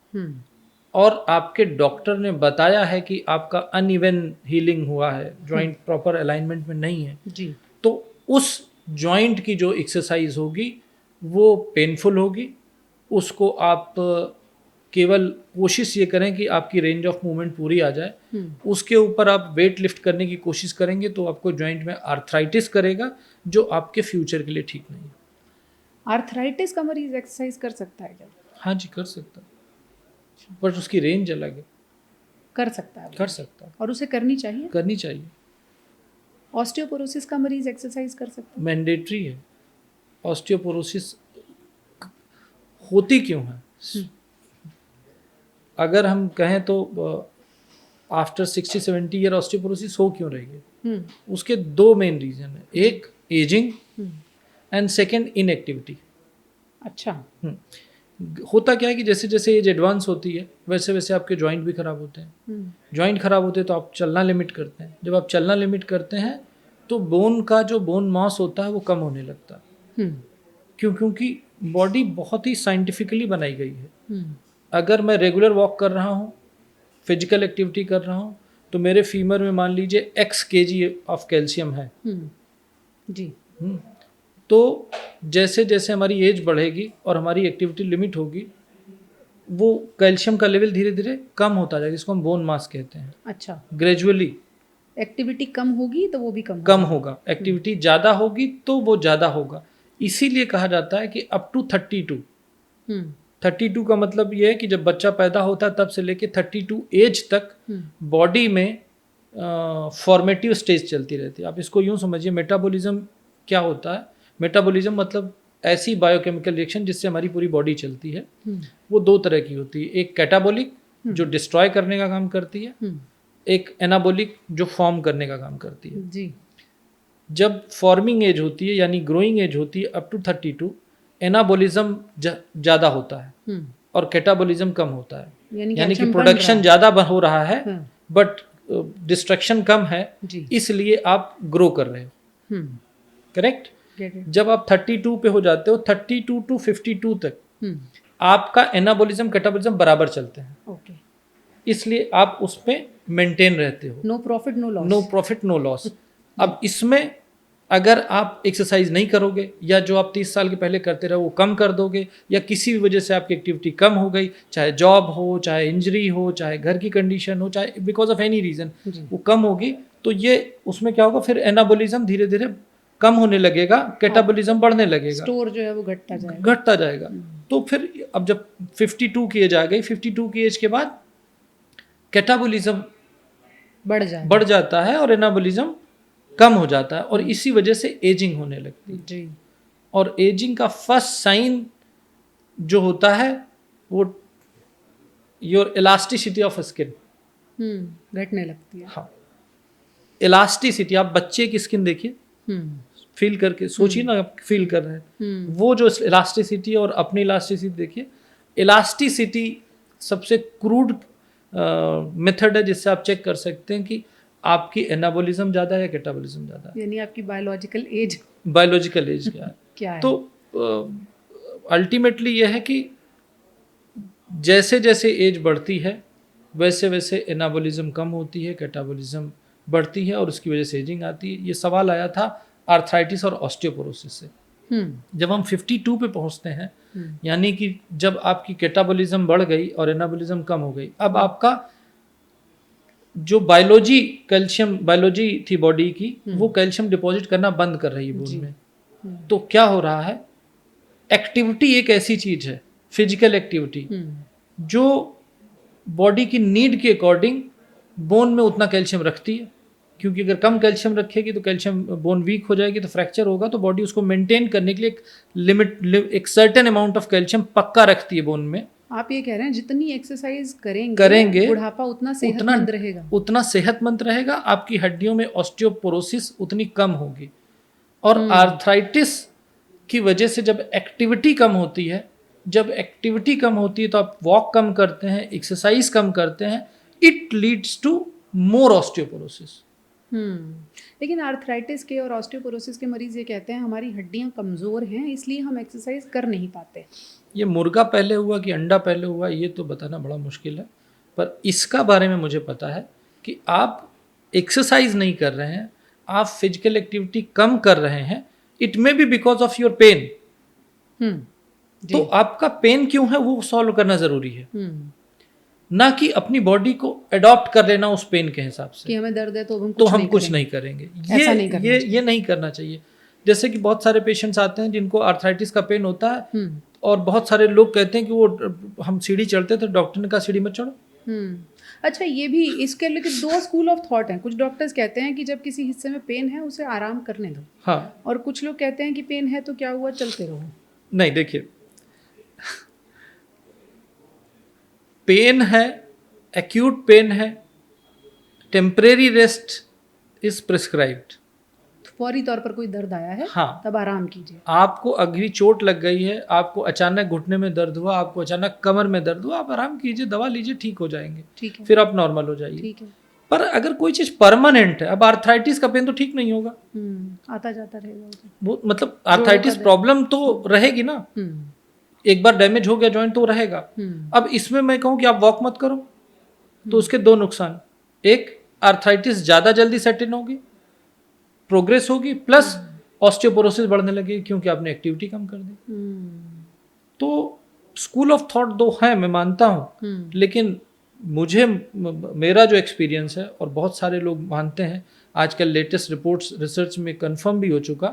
और आपके डॉक्टर ने बताया है कि आपका अनइवन हीलिंग हुआ है, जॉइंट प्रॉपर अलाइनमेंट में नहीं है जी, तो उस जॉइंट की जो एक्सरसाइज होगी वो पेनफुल होगी। उसको आप केवल कोशिश ये करें कि आपकी रेंज ऑफ मूवमेंट पूरी आ जाए। उसके ऊपर आप वेट लिफ्ट करने की कोशिश करेंगे तो आपको जॉइंट में आर्थराइटिस करेगा, जो आपके फ्यूचर के लिए ठीक नहीं है। आर्थराइटिस का मरीज एक्सरसाइज कर सकता है क्या? हाँ जी, कर सकता है, बट उसकी रेंज अलग है। कर सकता है, कर सकता है, और उसे करनी चाहिए। करनी चाहिए। ऑस्टियोपोरोसिस का मरीज एक्सरसाइज कर सकता है? मैंडेटरी है। ऑस्टियोपोरोसिस होती क्यों है? अगर हम कहें तो आफ्टर 60-70 ईयर ऑस्टियोपोरोसिस हो क्यों रही है? उसके दो मेन रीजन है, एक एजिंग एंड सेकंड इनएक्टिविटी। अच्छा, होता क्या है कि जैसे जैसे एज एडवांस होती है वैसे वैसे आपके जॉइंट भी खराब होते हैं। जॉइंट खराब होते हैं तो आप चलना लिमिट करते हैं। जब आप चलना लिमिट करते हैं तो बोन का जो बोन मास होता है वो कम होने लगता है। क्योंकि बॉडी बहुत ही साइंटिफिकली बनाई गई है। अगर मैं रेगुलर वॉक कर रहा हूँ, फिजिकल एक्टिविटी कर रहा हूँ, तो मेरे फीमर में मान लीजिए x kg ऑफ कैल्शियम है जी। तो जैसे जैसे हमारी एज बढ़ेगी और हमारी एक्टिविटी लिमिट होगी, वो कैल्शियम का लेवल धीरे धीरे कम होता जाएगा, जिसको हम बोन मास कहते हैं। अच्छा, ग्रेजुअली एक्टिविटी कम होगी तो वो भी कम होगा, एक्टिविटी ज़्यादा होगी तो वो ज़्यादा होगा। इसीलिए कहा जाता है कि अप टू 32 का मतलब ये है कि जब बच्चा पैदा होता है तब से लेके 32 एज तक बॉडी में फॉर्मेटिव स्टेज चलती रहती है। आप इसको यूँ समझिए, मेटाबॉलिज्म क्या होता है? मेटाबॉलिज्म मतलब ऐसी बायोकेमिकल रिएक्शन जिससे हमारी पूरी बॉडी चलती है। वो दो तरह की होती है, एक कैटाबॉलिक जो डिस्ट्रॉय करने का काम करती है, एक एनाबॉलिक जो फॉर्म करने का काम करती है। जी। जब फॉर्मिंग एज होती है यानी ग्रोइंग एज होती है अप टू 32, एनाबॉलिज्म ज़्यादा होता है और कैटाबॉलिज्म कम होता है। यानी कि प्रोडक्शन ज़्यादा हो रहा है बट डिस्ट्रक्शन कम है, इसलिए आप ग्रो कर रहे हो। करेक्ट? जब आप 32 पे हो जाते हो, 32 टू 52 तक आपका एनाबॉलिज्म कैटाबॉलिज्म बराबर चलते हैं। ओके। इसलिए आप उस पे मेंटेन रहते हो। No profit no loss. No profit no loss. अब इसमें अगर आप एक्सरसाइज नहीं करोगे या जो आप 30 साल के पहले करते रहे वो कम कर दोगे, या किसी भी वजह से आपकी एक्टिविटी कम हो गई, चाहे जॉब हो, चाहे इंजरी हो, चाहे घर की कंडीशन हो, चाहे बिकॉज ऑफ एनी रीजन वो कम होगी, तो ये उसमें क्या होगा, फिर एनाबॉलिज्म धीरे धीरे कम होने लगेगा, कैटाबॉलिज्म बढ़ने लगेगा, स्टोर जो है वो घटता जाएगा। तो फिर अब जब 52 की एज आ गई, 52 की एज के बाद कैटाबॉलिज्म बढ़ जाता है और एनाबॉलिज्म कम हो जाता है, और इसी वजह से एजिंग होने लगती है जी। और एजिंग का फर्स्ट साइन जो होता है वो योर इलास्टिसिटी ऑफ स्किन घटने लगती है। हाँ, इलास्टिसिटी। आप बच्चे की स्किन देखिए, फील करके सोचिए ना, आप फील कर रहे हैं वो जो इलास्टिसिटी, और अपनी इलास्टिसिटी देखिए। इलास्टिसिटी सबसे क्रूड मेथड है जिससे आप चेक कर सकते हैं कि आपकी एनाबॉलिज्म ज़्यादा है या कैटाबॉलिज्म ज़्यादा है, यानी आपकी बायोलॉजिकल एज क्या है। तो अल्टीमेटली यह है कि जैसे जैसे एज बढ़ती है वैसे वैसे एनाबॉलिज्म कम होती है, कैटाबॉलिज्म बढ़ती है, और उसकी वजह से एजिंग आती है। ये सवाल आया था आर्थराइटिस और ऑस्टियोपोरोसिस से। जब हम 52 पे पहुंचते हैं, यानी कि जब आपकी कैटाबॉलिज्म बढ़ गई और एनाबॉलिज्म कम हो गई, अब आपका जो कैल्शियम बायोलॉजी थी बॉडी की, वो कैल्शियम डिपॉजिट करना बंद कर रही है बोन में। तो क्या हो रहा है, एक्टिविटी एक ऐसी चीज है, फिजिकल एक्टिविटी, जो बॉडी की नीड के अकॉर्डिंग बोन में उतना कैल्शियम रखती है। क्योंकि अगर कम कैल्शियम रखेगी तो कैल्शियम बोन वीक हो जाएगी, तो फ्रैक्चर होगा। तो बॉडी उसको मेंटेन करने के लिए एक सर्टेन अमाउंट ऑफ कैल्शियम पक्का रखती है बोन में। आप ये कह रहे हैं जितनी एक्सरसाइज करेंगे बुढ़ापा उतना सेहतमंद रहेगा, उतना सेहतमंद रहेगा। आपकी हड्डियों में ऑस्टियोपोरोसिस उतनी कम होगी। और आर्थराइटिस की वजह से जब एक्टिविटी कम होती है, तो आप वॉक कम करते हैं, एक्सरसाइज कम करते हैं, it leads to more osteoporosis. लेकिन आर्थराइटिस के और ऑस्टियोपोरोसिस के मरीज ये कहते हैं हमारी हड्डियां कमज़ोर हैं, इसलिए हम एक्सरसाइज कर नहीं पाते। ये मुर्गा पहले हुआ कि अंडा पहले हुआ, ये तो बताना बड़ा मुश्किल है। पर इसका बारे में मुझे पता है कि आप एक्सरसाइज नहीं कर रहे हैं, आप फिजिकल एक्टिविटी कम कर रहे हैं, it may be because of your pain. तो आपका पेन क्यों है वो सॉल्व करना जरूरी है, ना कि अपनी बॉडी को अडॉप्ट कर लेना उस पेन के हिसाब से कि हमें दर्द है तो हम कुछ नहीं करेंगे। ये नहीं करना चाहिए। जैसे कि बहुत सारे पेशेंट्स आते हैं जिनको आर्थराइटिस का पेन होता है, और बहुत सारे लोग कहते हैं कि वो हम सीढ़ी चढ़ते थे, डॉक्टर ने कहा सीढ़ी मत चढ़ो। अच्छा, ये भी इसके लिए दो स्कूल ऑफ थॉट हैं। कुछ डॉक्टर्स कहते हैं कि जब किसी हिस्से में पेन है उसे आराम करने दो, हाँ, और कुछ लोग कहते हैं कि पेन है तो क्या हुआ, चलते रहो। नहीं, देखिए, पेन है, एक्यूट पेन है, टेम्परेरी रेस्ट इज प्रिस्क्राइब्ड। फौरी तौर पर कोई दर्द आया है, हाँ, तब आराम कीजिए। आपको अगली चोट लग गई है, आपको अचानक घुटने में दर्द हुआ, आपको अचानक कमर में दर्द हुआ, आप आराम कीजिए, दवा लीजिए, ठीक हो जाएंगे, ठीक है, फिर आप नॉर्मल हो जाइए। ठीक है। पर अगर कोई चीज परमानेंट है, अब आर्थराइटिस का पेन तो ठीक नहीं होगा, आता जाता रहेगा वो, मतलब आर्थराइटिस प्रॉब्लम तो रहेगी ना, एक बार डैमेज हो गया जॉइंट तो रहेगा। अब इसमें मैं कहूँ कि आप वॉक मत करो, तो उसके दो नुकसान, एक आर्थराइटिस ज्यादा जल्दी सेट इन होगी, प्रोग्रेस होगी, प्लस ऑस्टियोपोरोसिस बढ़ने लगेगी क्योंकि आपने एक्टिविटी कम कर दी। तो स्कूल ऑफ थॉट दो है, मैं मानता हूँ, लेकिन मेरा जो एक्सपीरियंस है, और बहुत सारे लोग मानते हैं, आजकल लेटेस्ट रिपोर्ट्स रिसर्च में कंफर्म भी हो चुका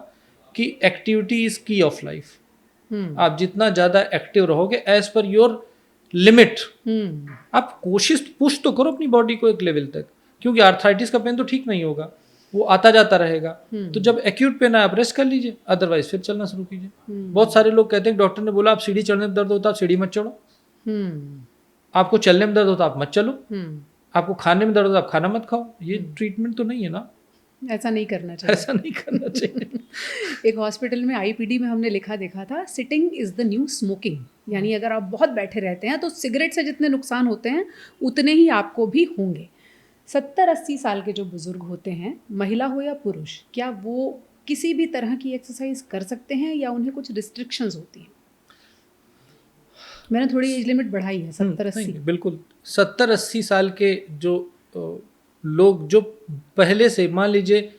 कि एक्टिविटी इज की ऑफ लाइफ। आप जितना ज़्यादा एक्टिव रहोगे एज पर योर लिमिट, आप कोशिश पुश तो करो अपनी बॉडी को एक लेवल तक, क्योंकि आर्थराइटिस का पेन तो ठीक नहीं होगा, वो आता जाता रहेगा। तो जब एक्यूट पेन है आप रेस्ट कर लीजिए, अदरवाइज फिर चलना शुरू कीजिए। बहुत सारे लोग कहते हैं डॉक्टर ने बोला आप सीढ़ी चढ़ने में दर्द होता है, आप सीढ़ी मत चढ़ो। आपको चलने में दर्द होता है आप मत चलो। आपको खाने में दर्द होता है आप खाना मत खाओ। ये ट्रीटमेंट तो नहीं है ना, ऐसा नहीं करना चाहिए, ऐसा नहीं करना चाहिए। एक हॉस्पिटल में आईपीडी में हमने लिखा देखा था, sitting is the new smoking. यानी अगर आप बहुत बैठे रहते हैं तो सिगरेट से जितने नुकसान होते हैं उतने ही आपको भी होंगे। 70-80 साल के जो बुजुर्ग होते हैं, महिला हो या पुरुष, क्या वो किसी भी तरह की एक्सरसाइज कर सकते हैं या उन्हें कुछ रिस्ट्रिक्शंस होती हैं? मैंने थोड़ी एज लिमिट बढ़ाई है, 70-80। बिल्कुल, 70-80 साल के जो लोग जो पहले से, मान लीजिए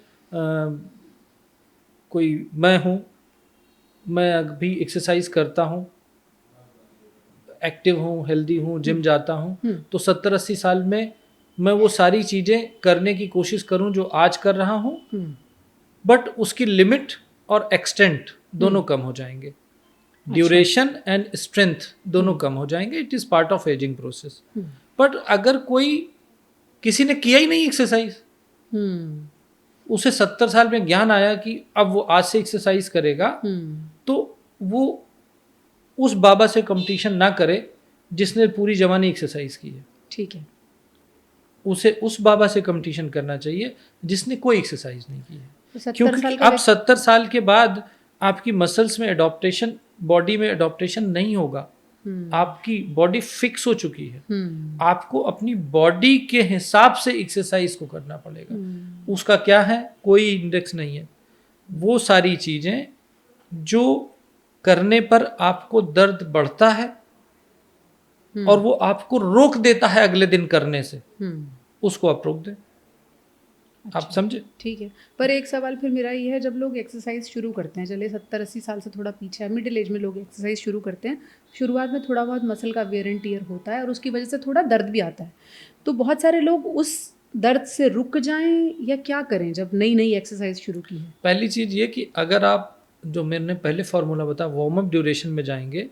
कोई मैं हूँ, मैं अभी एक्सरसाइज करता हूँ, एक्टिव हूँ, हेल्दी हूँ, जिम जाता हूँ, तो 70-80 साल में मैं वो सारी चीज़ें करने की कोशिश करूँ जो आज कर रहा हूँ, बट उसकी लिमिट और एक्सटेंट दोनों कम हो जाएंगे, ड्यूरेशन एंड स्ट्रेंथ दोनों कम हो जाएंगे। It is part of ageing process. But अगर किसी ने किया ही नहीं एक्सरसाइज, उसे 70 साल में ज्ञान आया कि अब वो आज से एक्सरसाइज करेगा, तो वो उस बाबा से कंपटीशन ना करे जिसने पूरी जवानी एक्सरसाइज की है। ठीक है, उसे उस बाबा से कंपटीशन करना चाहिए जिसने कोई एक्सरसाइज नहीं की है। क्योंकि अब 70 साल के बाद आपकी मसल्स में एडॉप्टेशन, बॉडी में एडॉप्टेशन नहीं होगा। आपकी बॉडी फिक्स हो चुकी है। आपको अपनी बॉडी के हिसाब से एक्सरसाइज को करना पड़ेगा। उसका क्या है, कोई इंडेक्स नहीं है। वो सारी चीजें जो करने पर आपको दर्द बढ़ता है और वो आपको रोक देता है अगले दिन करने से, उसको आप रोक दें। अच्छा, आप समझे? ठीक है। पर एक सवाल फिर मेरा ये है, जब लोग एक्सरसाइज शुरू करते हैं, चले 70-80 साल से थोड़ा पीछे, मिडिल एज में लोग एक्सरसाइज शुरू करते हैं, शुरुआत में थोड़ा बहुत मसल का वेयर एंड टियर होता है और उसकी वजह से थोड़ा दर्द भी आता है, तो बहुत सारे लोग उस दर्द से रुक जाएं या क्या करें जब नई नई एक्सरसाइज शुरू की है? पहली चीज़ ये कि अगर आप जो मैंने पहले फार्मूला बताया वार्म अप ड्यूरेशन में जाएंगे,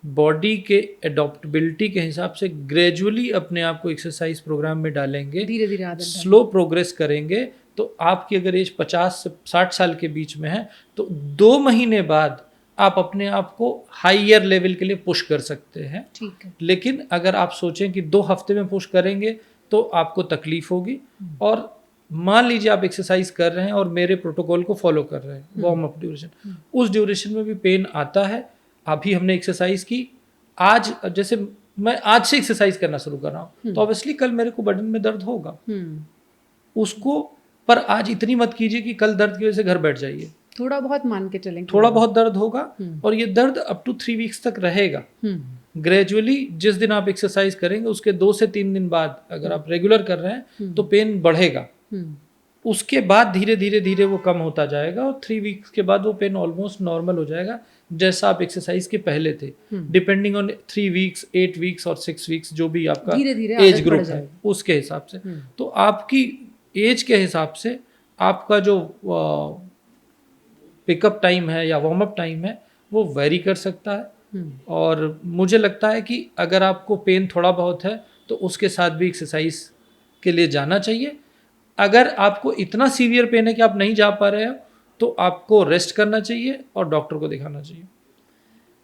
बॉडी के एडॉप्टेबिलिटी के हिसाब से ग्रेजुअली अपने आप को एक्सरसाइज प्रोग्राम में डालेंगे, धीरे धीरे आदत स्लो प्रोग्रेस करेंगे, तो आपकी अगर एज 50 से 60 साल के बीच में है तो 2 महीने बाद आप अपने आप को हायर लेवल के लिए पुश कर सकते हैं। ठीक है। लेकिन अगर आप सोचें कि 2 हफ्ते में पुश करेंगे तो आपको तकलीफ होगी। और मान लीजिए आप एक्सरसाइज कर रहे हैं और मेरे प्रोटोकॉल को फॉलो कर रहे हैं, वार्म अप ड्यूरेशन, उस ड्यूरेशन में भी पेन आता है, अभी हमने एक्सरसाइज की, आज जैसे मैं आज से एक्सरसाइज करना शुरू कर रहा हूँ तो ऑब्वियसली कल मेरे को बदन में दर्द होगा, उसको पर आज इतनी मत कीजिए कि कल दर्द की वजह से घर बैठ जाइए। थोड़ा बहुत मान के चलेंगे, थोड़ा बहुत दर्द होगा और ये दर्द अप टू 3 वीक्स तक रहेगा। ग्रेजुअली जिस दिन आप एक्सरसाइज करेंगे उसके 2 से 3 दिन बाद अगर आप रेगुलर कर रहे हैं तो पेन बढ़ेगा, उसके बाद धीरे धीरे धीरे वो कम होता जाएगा और 3 वीक्स के बाद वो पेन ऑलमोस्ट नॉर्मल हो जाएगा जैसा आप एक्सरसाइज के पहले थे, डिपेंडिंग ऑन 3 वीक्स, 8 वीक्स और 6 वीक्स जो भी आपका एज ग्रुप है उसके हिसाब से। तो आपकी एज के हिसाब से आपका जो पिकअप टाइम है या वार्म अप टाइम है वो वेरी कर सकता है। और मुझे लगता है कि अगर आपको पेन थोड़ा बहुत है तो उसके साथ भी एक्सरसाइज के लिए जाना चाहिए। अगर आपको इतना सीवियर पेन है कि आप नहीं जा पा रहे हो तो आपको रेस्ट करना चाहिए और डॉक्टर को दिखाना चाहिए।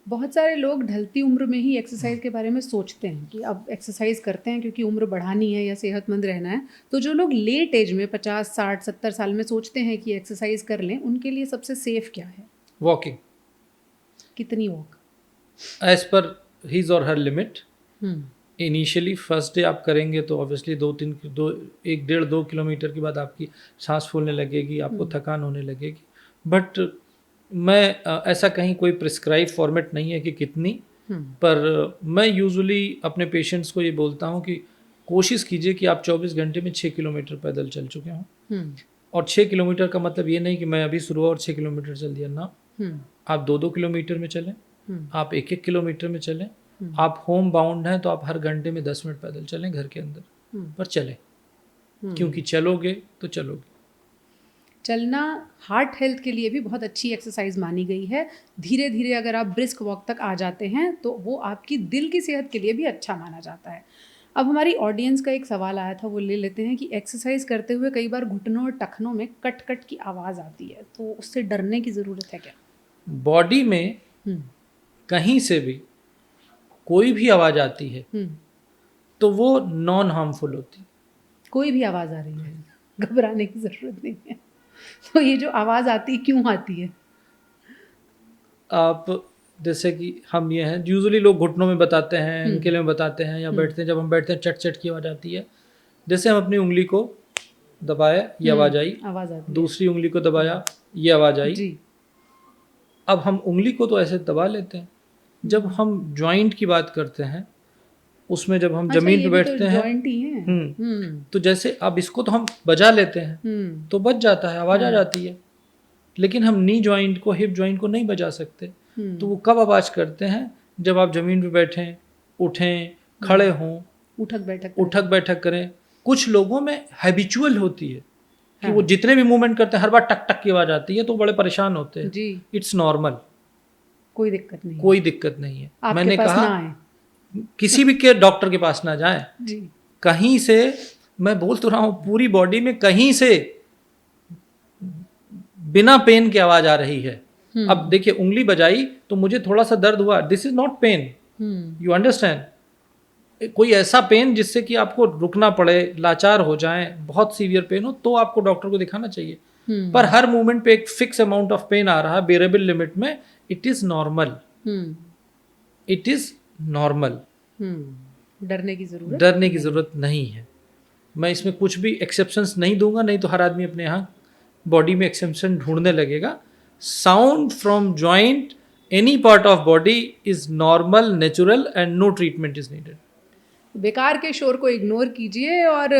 बहुत सारे लोग ढलती उम्र में ही एक्सरसाइज के बारे में सोचते हैं कि अब एक्सरसाइज करते हैं क्योंकि उम्र बढ़ानी है या सेहतमंद रहना है। तो जो लोग लेट एज में 50, 60, 70 साल में सोचते हैं कि एक्सरसाइज कर लें, उनके लिए सबसे सेफ क्या है? वॉकिंग। कितनी वॉक? एज पर हिज और हर लिमिट। इनिशियली फर्स्ट डे आप करेंगे तो ऑब्वियसली 1.5-2 किलोमीटर के बाद आपकी सांस फूलने लगेगी, आपको थकान होने लगेगी। बट मैं ऐसा कहीं कोई प्रिस्क्राइब फॉर्मेट नहीं है कि कितनी, पर मैं यूजुअली अपने पेशेंट्स को ये बोलता हूँ कि कोशिश कीजिए कि आप 24 घंटे में 6 किलोमीटर पैदल चल चुके हों। और 6 किलोमीटर का मतलब ये नहीं कि मैं अभी शुरू और 6 किलोमीटर चल दिया ना, आप 2-2 किलोमीटर में चलें, आप 1-1 किलोमीटर में चलें, आप होम बाउंड हैं तो आप हर घंटे में 10 मिनट पैदल चलें घर के अंदर, पर चलें, क्योंकि चलोगे तो चलोगे। चलना हार्ट हेल्थ के लिए भी बहुत अच्छी एक्सरसाइज मानी गई है। धीरे धीरे अगर आप ब्रिस्क वॉक तक आ जाते हैं तो वो आपकी दिल की सेहत के लिए भी अच्छा माना जाता है। अब हमारी ऑडियंस का एक सवाल आया था, वो ले लेते हैं कि एक्सरसाइज करते हुए कई बार घुटनों और टखनों में कट कट की आवाज़ आती है, तो उससे डरने की ज़रूरत है क्या? बॉडी में कहीं से भी कोई भी आवाज़ आती है तो वो नॉन हार्मफुल होती। कोई भी आवाज़ आ रही है, घबराने की ज़रूरत नहीं है। तो ये जो आवाज़ आती है क्यों आती है? आप जैसे कि हम ये हैं, यूजुअली लोग घुटनों में बताते हैं, इनके में बताते हैं, या बैठते हैं, जब हम बैठते हैं चट चट की आवाज़ आती है। जैसे हम अपनी उंगली को दबाया ये आवाज़ आई, दूसरी उंगली को दबाया ये आवाज़ आई जी। अब हम उंगली को तो ऐसे दबा लेते हैं, जब हम जॉइंट की बात करते हैं उसमें जब हम जमीन पे बैठते हैं तो जैसे अब इसको तो हम बजा लेते हैं तो बज जाता है, आवाज़ आ जाती है, लेकिन हम नी जॉइंट को, हिप जॉइंट को नहीं बजा सकते। तो वो कब आवाज़ करते हैं? जब आप जमीन पे बैठें, उठें, खड़े हों, उठक बैठक करें। कुछ लोगों में हैबिचुअल होती है कि वो जितने भी मूवमेंट करते हैं हर बार टक टक की आवाज़ आती है तो बड़े परेशान होते हैं। इट्स नॉर्मल, कोई दिक्कत नहीं है। मैंने कहा किसी भी के डॉक्टर के पास ना जाएं, कहीं से, मैं बोल तो रहा हूं पूरी बॉडी में कहीं से बिना पेन की आवाज आ रही है। अब देखिए उंगली बजाई तो मुझे थोड़ा सा दर्द हुआ, this is not pain, you understand. कोई ऐसा पेन जिससे कि आपको रुकना पड़े, लाचार हो जाएं, बहुत सीवियर पेन हो तो आपको डॉक्टर को दिखाना चाहिए। पर हर मूवमेंट पे एक फिक्स अमाउंट ऑफ पेन आ रहा है बेरेबल लिमिट में, it is normal, it is normal. डरने की ज़रूरत नहीं है। मैं इसमें कुछ भी एक्सेप्शंस नहीं दूंगा, नहीं तो हर आदमी अपने यहाँ बॉडी में एक्सेप्शन ढूंढने लगेगा। Sound from joint any part of body is normal, natural and no treatment is needed. बेकार के शोर को इग्नोर कीजिए। और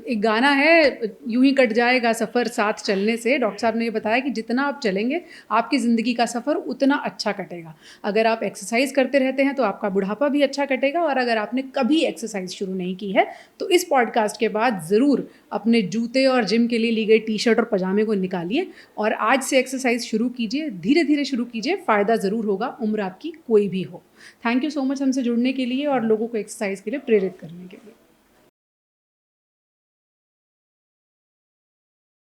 एक गाना है, यूं ही कट जाएगा सफ़र साथ चलने से। डॉक्टर साहब ने ये बताया कि जितना आप चलेंगे आपकी ज़िंदगी का सफ़र उतना अच्छा कटेगा। अगर आप एक्सरसाइज करते रहते हैं तो आपका बुढ़ापा भी अच्छा कटेगा। और अगर आपने कभी एक्सरसाइज शुरू नहीं की है तो इस पॉडकास्ट के बाद ज़रूर अपने जूते और जिम के लिए ली गई टी शर्ट और पजामे को निकालिए और आज से एक्सरसाइज शुरू कीजिए। धीरे धीरे शुरू कीजिए, फ़ायदा ज़रूर होगा, उम्र आपकी कोई भी हो। थैंक यू सो मच हमसे जुड़ने के लिए और लोगों को एक्सरसाइज के लिए प्रेरित करने के लिए।